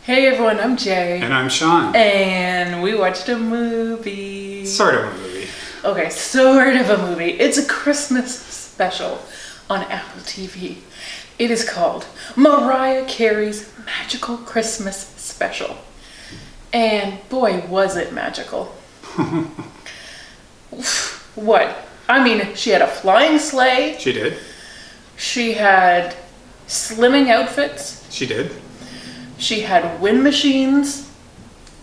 Hey everyone, I'm Jay. And I'm Sean. And we watched a movie. Sort of a movie. Okay, sort of a movie. It's a Christmas special on Apple TV. It is called Mariah Carey's Magical Christmas Special. And boy, was it magical. What? I mean, she had a flying sleigh. She did. She had slimming outfits. She did. She had wind machines.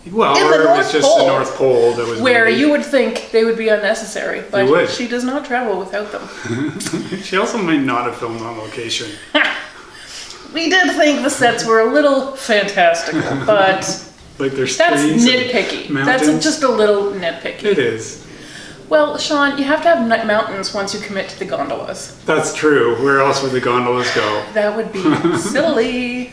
Well, in or the it was North just Pole, the North Pole that was where maybe... you would think they would be unnecessary, but she does not travel without them. She also might not have filmed on location. We did think the sets were a little fantastical, but like there's that's trees nitpicky. And that's mountains. just a little nitpicky. It is. Well, Sean, you have to have mountains once you commit to the gondolas. That's true. Where else would the gondolas go? That would be silly.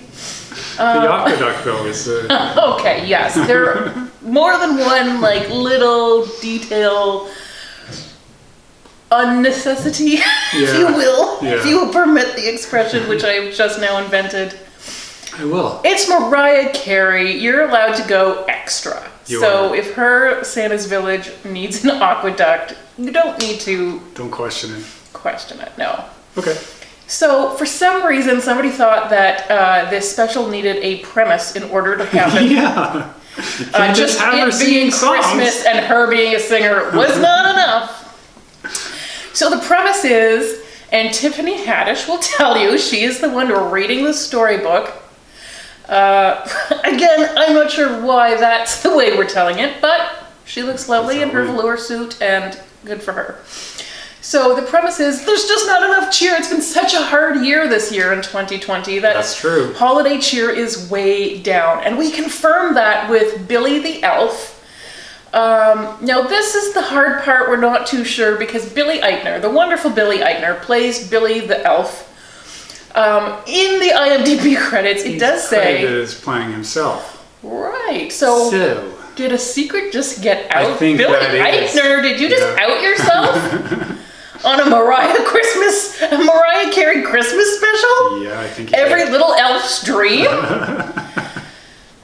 The aqueduct, though, is... Okay, yes. There are more than one, like, little detail unnecessity, if you will. Yeah. If you will permit the expression, which I've just now invented. I will. It's Mariah Carey. You're allowed to go extra. You so are. if her Santa's Village needs an aqueduct, you don't need to... Don't question it. Question it, no. Okay. So, for some reason, somebody thought that this special needed a premise in order to happen. Yeah. Just have her it singing being songs. Christmas and her being a singer was not enough. So the premise is, and Tiffany Haddish will tell you, she is the one reading the storybook. Again, I'm not sure why that's the way we're telling it, but she looks lovely in her velour suit, and good for her. So the premise is, there's just not enough cheer. It's been such a hard year this year in 2020 that That's true. holiday cheer is way down. And we confirm that with Billy the Elf. Now this is the hard part, we're not too sure, because Billy Eichner, the wonderful Billy Eichner, plays Billy the Elf. In the IMDb credits, it does say... He's credited as playing himself. Right, so did a secret just get out? I think Billy that is. Eichner, did you just out yourself? On a Mariah Carey Christmas special? Yeah, I think Every little elf's dream?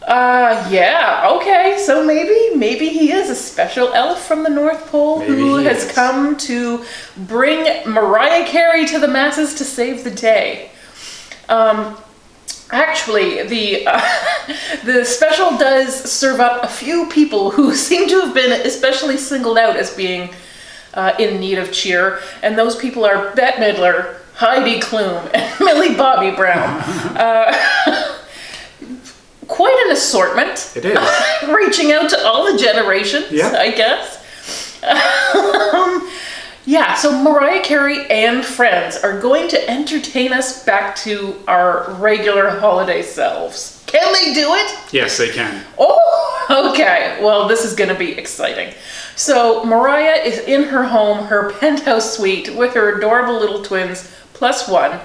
Yeah, okay, so maybe he is a special elf from the North Pole who has come to bring Mariah Carey to the masses to save the day. Actually, the special does serve up a few people who seem to have been especially singled out as being in need of cheer, and those people are Bette Midler, Heidi Klum, and Millie Bobby Brown. Quite an assortment. It is. Reaching out to all the generations, I guess. Yeah, so Mariah Carey and friends are going to entertain us back to our regular holiday selves. Can they do it? Yes, they can. Oh, okay. Well, this is going to be exciting. So Mariah is in her home, her penthouse suite, with her adorable little twins, plus one.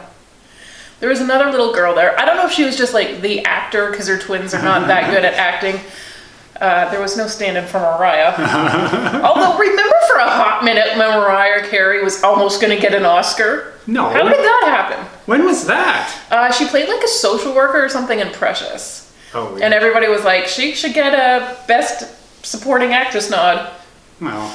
There was another little girl there. I don't know if she was just like the actor, because her twins are not that good at acting. There was no stand-in for Mariah. Although, remember for a hot minute when Mariah Carey was almost going to get an Oscar? No. How did that happen? When was that? She played like a social worker or something in Precious. Oh, yeah. And everybody was like, she should get a Best Supporting Actress nod. Well.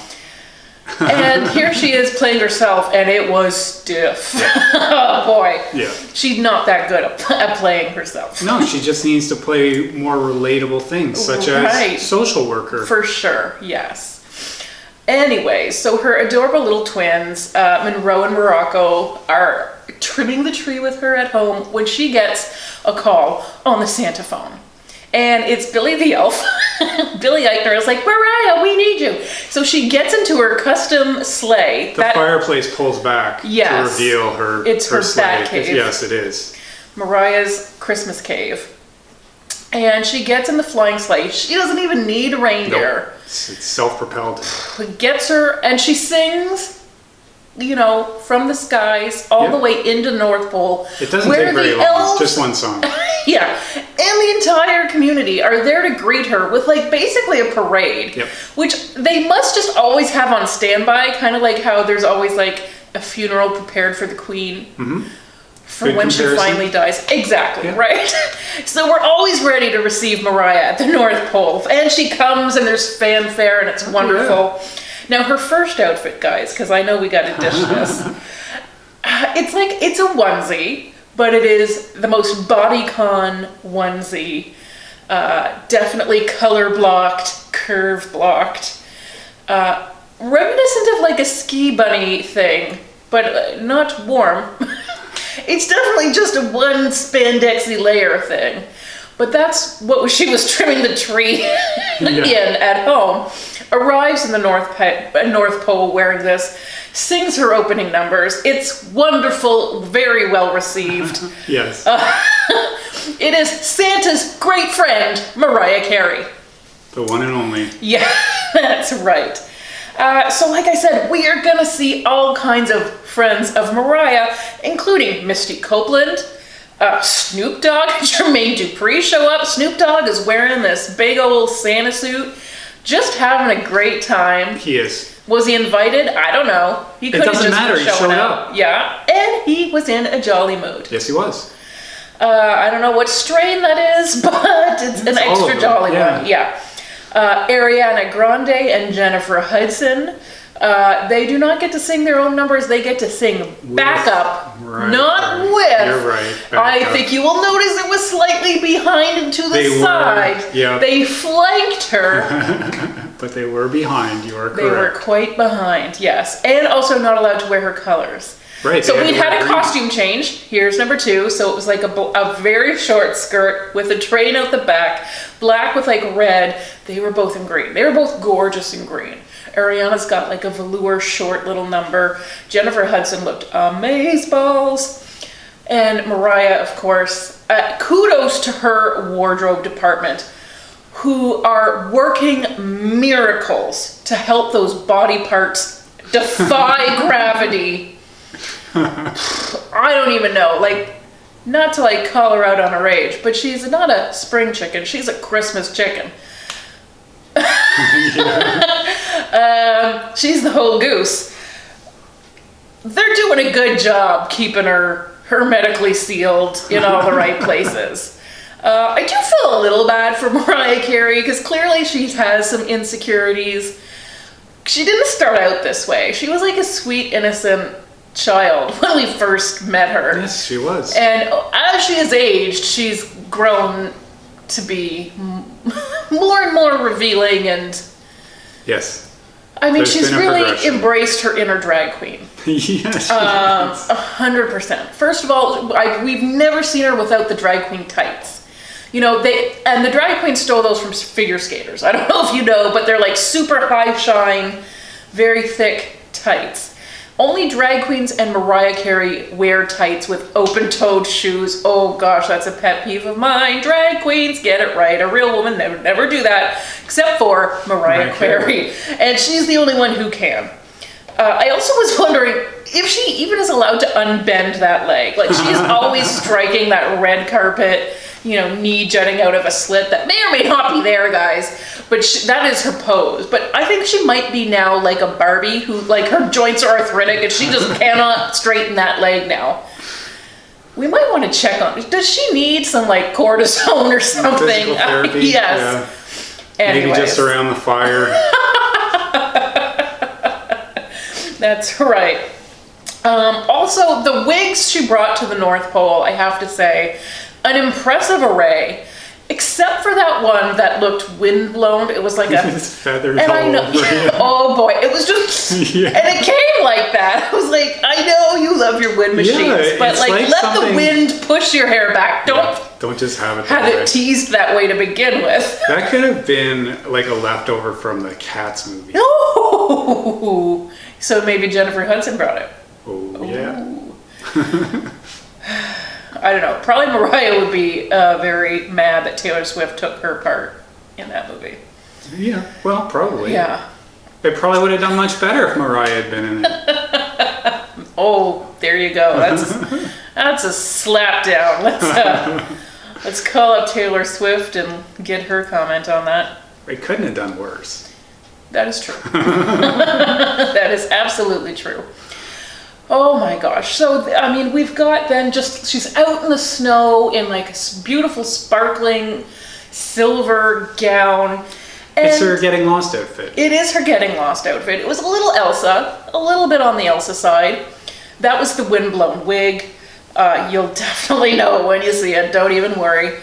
And here she is playing herself, and it was stiff. Yeah. Oh boy. Yeah. She's not that good at playing herself. No, she just needs to play more relatable things, such as social worker. For sure, yes. Anyway, so her adorable little twins, Monroe and Morocco, are trimming the tree with her at home when she gets a call on the Santa phone. And it's Billy the Elf. Billy Eichner is like, Mariah, we need you. So she gets into her custom sleigh. The fireplace pulls back to reveal her It's her sleigh. bat cave. Yes, it is. Mariah's Christmas cave. And she gets in the flying sleigh. She doesn't even need a reindeer. Nope. It's self-propelled. It gets her, and she sings, you know, from the skies all the way into North Pole. It doesn't take very long. Elves, just one song. Yeah, and the entire community are there to greet her with like basically a parade, which they must just always have on standby, kind of like how there's always like a funeral prepared for the Queen. for when she finally dies. Exactly, right? So we're always ready to receive Mariah at the North Pole. And she comes and there's fanfare and it's wonderful. Now her first outfit, guys, because I know we got to dish this. It's a onesie, but it is the most bodycon onesie. Definitely color blocked, curve blocked. Reminiscent of like a ski bunny thing, but not warm. It's definitely just a one spandexy layer thing. But that's what she was trimming the tree in at home. Arrives in the North Pole wearing this, sings her opening numbers. It's wonderful, very well received. Yes. It is Santa's great friend, Mariah Carey. The one and only. Yeah, that's right. So like I said, we are going to see all kinds of friends of Mariah, including Misty Copeland, Snoop Dogg, Jermaine Dupri show up. Snoop Dogg is wearing this big old Santa suit, just having a great time. He is. Was he invited? I don't know. He could have just matter. He showed up. Yeah, and he was in a jolly mood. Yes, he was. I don't know what strain that is, but it's an extra jolly one. Yeah. Ariana Grande and Jennifer Hudson. They do not get to sing their own numbers. They get to sing backup, not with. You're right. I think you will notice it was slightly behind and to the side. Yeah. They flanked her. But they were behind. You are correct. They were quite behind, yes. And also not allowed to wear her colors. Right. So we had a costume change. Here's number 2. So it was like a very short skirt with a train out the back, black with like red. They were both in green. They were both gorgeous in green. Ariana's got like a velour short little number. Jennifer Hudson looked amazeballs. And Mariah, of course, kudos to her wardrobe department, who are working miracles to help those body parts defy gravity. I don't even know, like, not to like call her out on her age, but she's not a spring chicken, she's a Christmas chicken. She's the whole goose. They're doing a good job keeping her hermetically sealed in all the right places. I do feel a little bad for Mariah Carey because clearly she has some insecurities. She didn't start out this way. She was like a sweet, innocent child when we first met her. Yes, she was. And as she has aged, she's grown to be more and more revealing and... Yes. I mean, she's really embraced her inner drag queen. Yes. 100%. First of all, we've never seen her without the drag queen tights. You know, the drag queen stole those from figure skaters. I don't know if you know, but they're like super high shine, very thick tights. Only drag queens and Mariah Carey wear tights with open-toed shoes. Oh gosh, that's a pet peeve of mine. Drag queens, get it right. A real woman never do that, except for Mariah Carey. And she's the only one who can. I also was wondering if she even is allowed to unbend that leg. Like, she's always striking that red carpet, you know, knee jutting out of a slit that may or may not be there, guys. But that is her pose. But I think she might be now like a Barbie who, like, her joints are arthritic and she just cannot straighten that leg now. We might want to check on, does she need some like cortisone or something? Physical therapy? Yes. Yeah. Maybe just around the fire. That's right. Also, the wigs she brought to the North Pole, I have to say, an impressive array, except for that one that looked windblown. It was like His feathers and all I know, over him. Oh boy, it was just, and it came like that. I was like, I know you love your wind machines, but like let the wind push your hair back. Don't just have it teased that way to begin with. That could have been like a leftover from the Cats movie. No. So maybe Jennifer Hudson brought it. Oh, yeah. I don't know. Probably Mariah would be very mad that Taylor Swift took her part in that movie. Yeah, well, probably. Yeah. It probably would have done much better if Mariah had been in it. Oh, there you go. That's a slap down. Let's call up Taylor Swift and get her comment on that. It couldn't have done worse. That is true. That is absolutely true. Oh my gosh. So, I mean, we've got then just, she's out in the snow in like a beautiful sparkling silver gown. And it's her getting lost outfit. It is her getting lost outfit. It was a little Elsa, a little bit on the Elsa side. That was the windblown wig. You'll definitely know it when you see it. Don't even worry.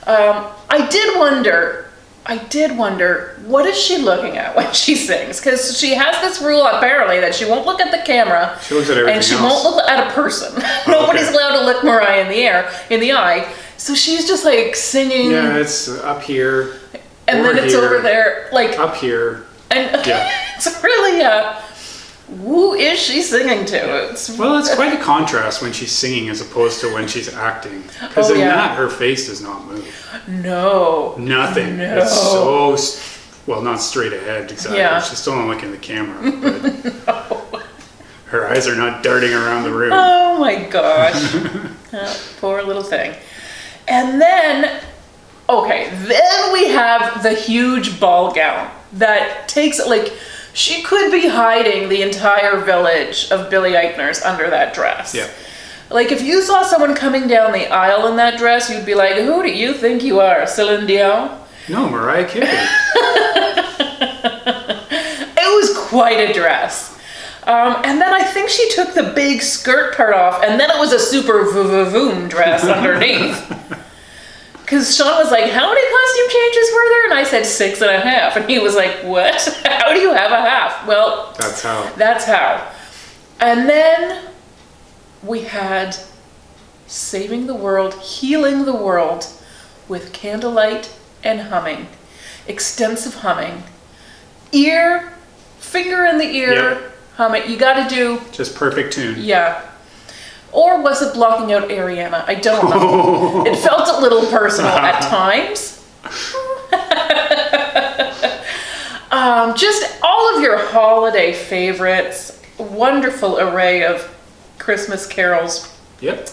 I did wonder, what is she looking at when she sings? Because she has this rule apparently that she won't look at the camera. She looks at everything else. And she won't look at a person. Nobody's allowed to look Mariah in the eye. So she's just like singing. Yeah, it's up here. And then it's over there, like up here. And it's really who is she singing to? Yeah. Well, it's quite a contrast when she's singing as opposed to when she's acting. Because in that, her face does not move. No. Nothing. No. It's so, well, not straight ahead, exactly. Yeah. She's still not looking at the camera. But no. Her eyes are not darting around the room. Oh my gosh. Poor little thing. And then, then we have the huge ball gown that takes, like, she could be hiding the entire village of Billy Eichners under that dress. Yeah. Like, if you saw someone coming down the aisle in that dress, you'd be like, who do you think you are, Celine Dion? No, Mariah Carey. It was quite a dress. And then I think she took the big skirt part off, and then it was a super voom dress underneath. Because Sean was like, how many costume changes were there? And I said 6.5. And he was like, what? How do you have a half? Well, that's how. And then we had saving the world, healing the world with candlelight and humming. Extensive humming. Finger in the ear, humming. You got to do... just perfect tune. Yeah. Or was it blocking out Ariana? I don't know. It felt a little personal at times. Just all of your holiday favorites. Wonderful array of Christmas carols. Yep.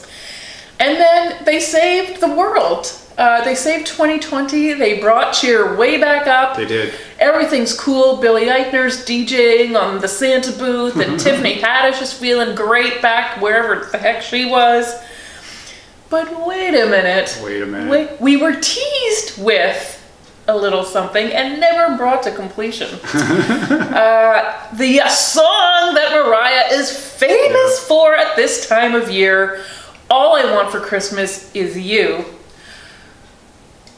And then they saved the world. They saved 2020. They brought cheer way back up. They did. Everything's cool. Billy Eichner's DJing on the Santa booth, and Tiffany Haddish is feeling great back wherever the heck she was. But wait a minute. We were teased with a little something and never brought to completion. The song that Mariah is famous for at this time of year, All I Want for Christmas Is You.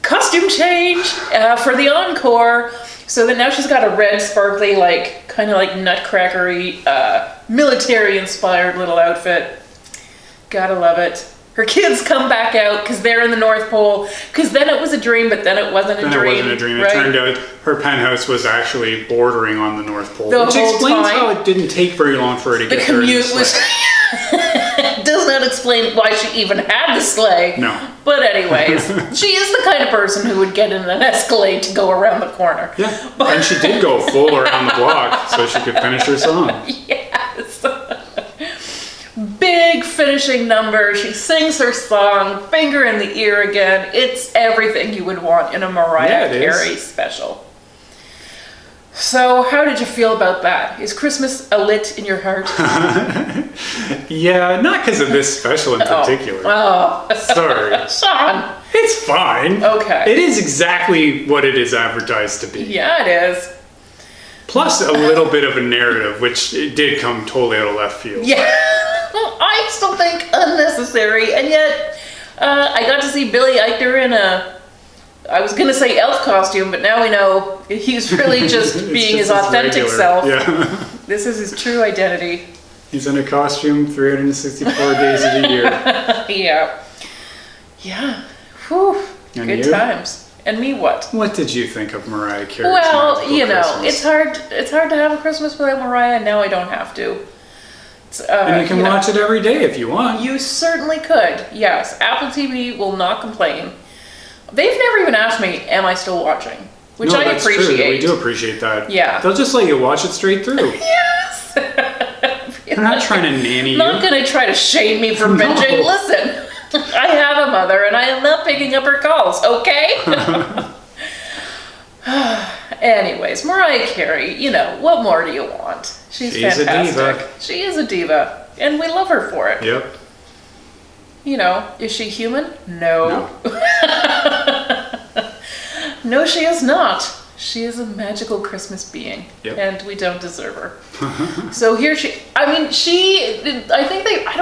Costume change for the encore. So that now she's got a red, sparkly, like kind of like nutcrackery, military-inspired little outfit. Gotta love it. Her kids come back out because they're in the North Pole. Because then it was a dream, but then it wasn't a dream. It wasn't a dream. Right? It turned out her penthouse was actually bordering on the North Pole, which explains how it didn't take very long for her to get there. The commute was. Does not explain why she even had the sleigh. No. But anyways, she is the kind of person who would get in an Escalade to go around the corner. Yeah, and she did go full around the block so she could finish her song. Yes. Big finishing number. She sings her song, finger in the ear again. It's everything you would want in a Mariah Carey special. So, how did you feel about that? Is Christmas a lit in your heart? Yeah, not because of this special in particular. Oh. Sorry. Sean. It's fine. Okay. It is exactly what it is advertised to be. Yeah, it is. Plus a little bit of a narrative, which it did come totally out of left field. Yeah. Well, I still think unnecessary, and yet I got to see Billy Eichner in I was going to say elf costume, but now we know he's really just being his authentic self. Yeah. This is his true identity. He's in a costume 364 days of the year. Yeah. Yeah. Whew. And good times. And me what? What did you think of Mariah Carey? Well, you know, it's hard to have a Christmas without Mariah, and now I don't have to. And you can watch it every day if you want. You certainly could, yes. Apple TV will not complain. They've never even asked me, am I still watching? Which I appreciate. True. We do appreciate that. Yeah. They'll just let you watch it straight through. Yes! They're not trying to nanny you. Not going to try to shame me for binging. Listen, I have a mother and I am not picking up her calls, okay? Anyways, Mariah Carey, you know, what more do you want? She's fantastic. A diva. She is a diva. and we love her for it. Yep. You know, is she human? No. No, she is not. She is a magical Christmas being, and we don't deserve her. So here I don't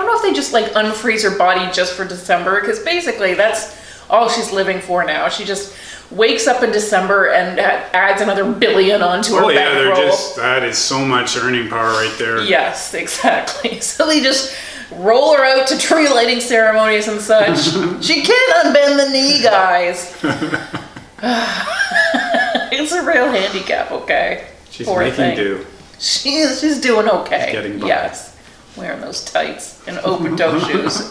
know if they just like unfreeze her body just for December, because basically that's all she's living for now. She just wakes up in December and adds another billion onto her bankroll. That is so much earning power right there. Yes, exactly. So they just roll her out to tree lighting ceremonies and such. She can't unbend the knee, guys. It's a real handicap, okay? She's making do. She's doing okay. She's getting by. Yes. Wearing those tights and open toe shoes.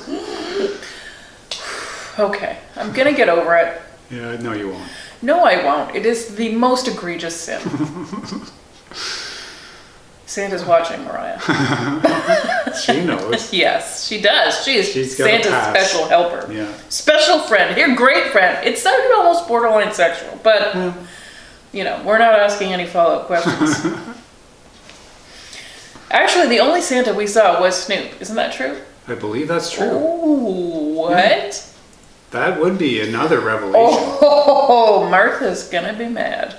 Okay, I'm gonna get over it. Yeah, no you won't. No, I won't. It is the most egregious sin. Santa's watching, Mariah. She knows. Yes, she does. She's Santa's special helper. Yeah. Special friend. Your great friend. It sounded almost borderline sexual, but, you know, we're not asking any follow-up questions. Actually, the only Santa we saw was Snoop. Isn't that true? I believe that's true. Ooh, what? Yeah. That would be another revelation. Oh, Martha's gonna be mad.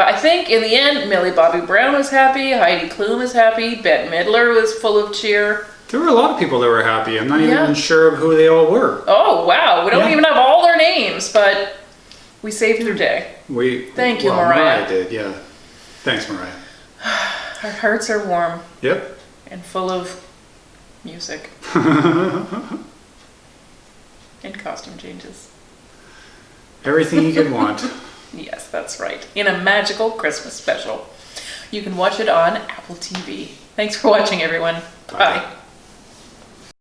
I think in the end, Millie Bobby Brown was happy, Heidi Klum was happy, Bette Midler was full of cheer. There were a lot of people that were happy. I'm not even sure of who they all were. Oh, wow. We don't even have all their names, but we saved their day. Thank you, Mariah. Mariah did, yeah. Thanks, Mariah. Our hearts are warm. Yep. And full of music. And costume changes. Everything you could want. Yes, that's right. In a magical Christmas special. You can watch it on Apple TV. Thanks for watching, everyone. Bye.